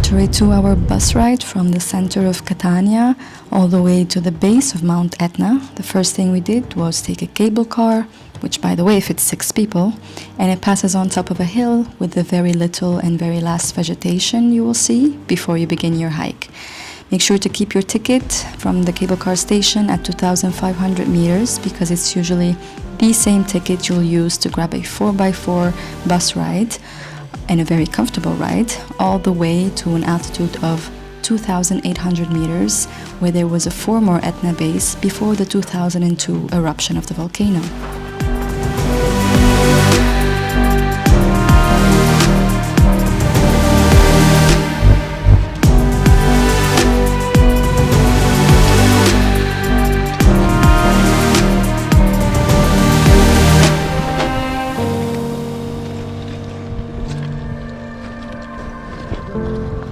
After a 2-hour bus ride from the center of Catania all the way to the base of Mount Etna, the first thing we did was take a cable car, which by the way fits 6 people, and it passes on top of a hill with the very little and very last vegetation you will see before you begin your hike. Make sure to keep your ticket from the cable car station at 2,500 meters because it's usually the same ticket you'll use to grab a 4x4 bus ride, and a very comfortable ride, all the way to an altitude of 2,800 meters, where there was a former Etna base before the 2002 eruption of the volcano.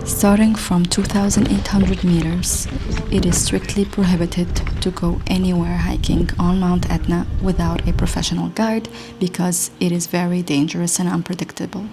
Starting from 2,800 meters, it is strictly prohibited to go anywhere hiking on Mount Etna without a professional guide because it is very dangerous and unpredictable.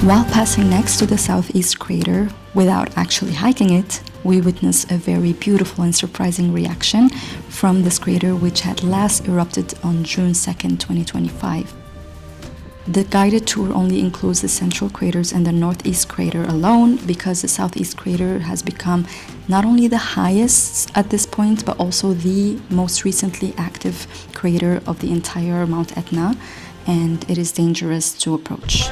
While passing next to the southeast crater, without actually hiking it, we witnessed a very beautiful and surprising reaction from this crater, which had last erupted on June 2nd, 2025. The guided tour only includes the central craters and the northeast crater alone because the southeast crater has become not only the highest at this point, but also the most recently active crater of the entire Mount Etna, and it is dangerous to approach.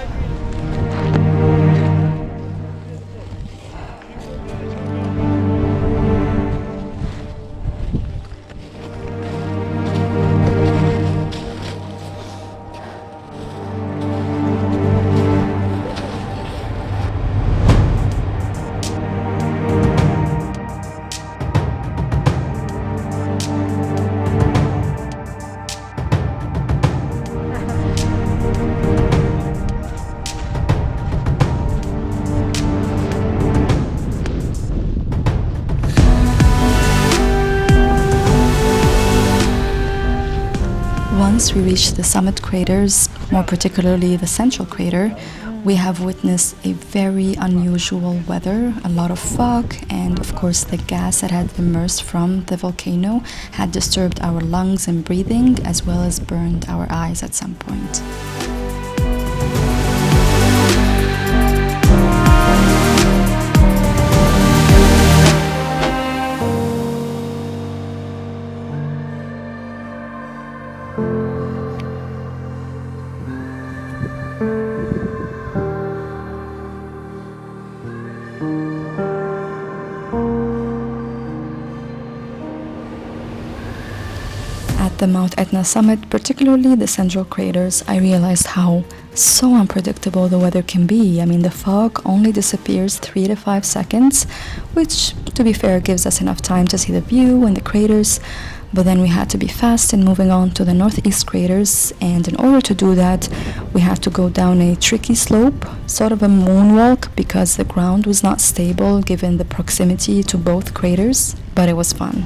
Once we reach the summit craters, more particularly the central crater, we have witnessed a very unusual weather, a lot of fog, and of course the gas that had emerged from the volcano had disturbed our lungs and breathing, as well as burned our eyes at some point. At the Mount Etna summit, particularly the central craters, I realized how so unpredictable the weather can be. I mean, the fog only disappears 3 to 5 seconds, which, to be fair, gives us enough time to see the view and the craters. But then we had to be fast in moving on to the northeast craters, and in order to do that, we had to go down a tricky slope, sort of a moonwalk, because the ground was not stable given the proximity to both craters, but it was fun.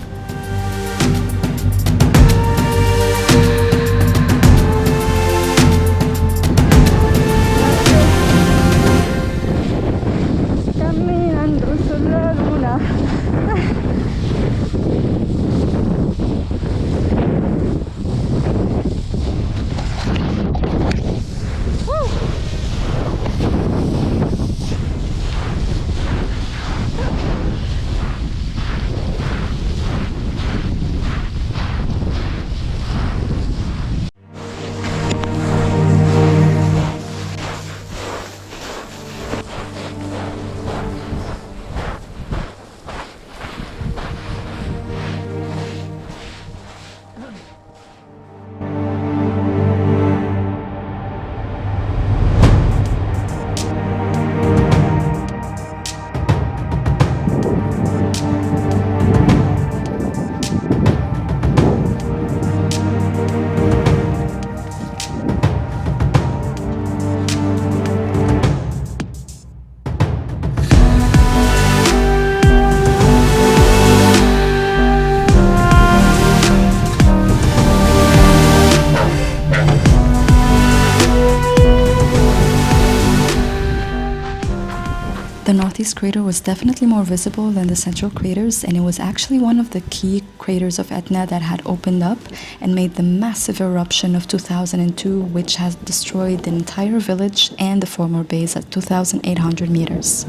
base crater was definitely more visible than the central craters, and it was actually one of the key craters of Etna that had opened up and made the massive eruption of 2002, which has destroyed the entire village and the former base at 2,800 meters.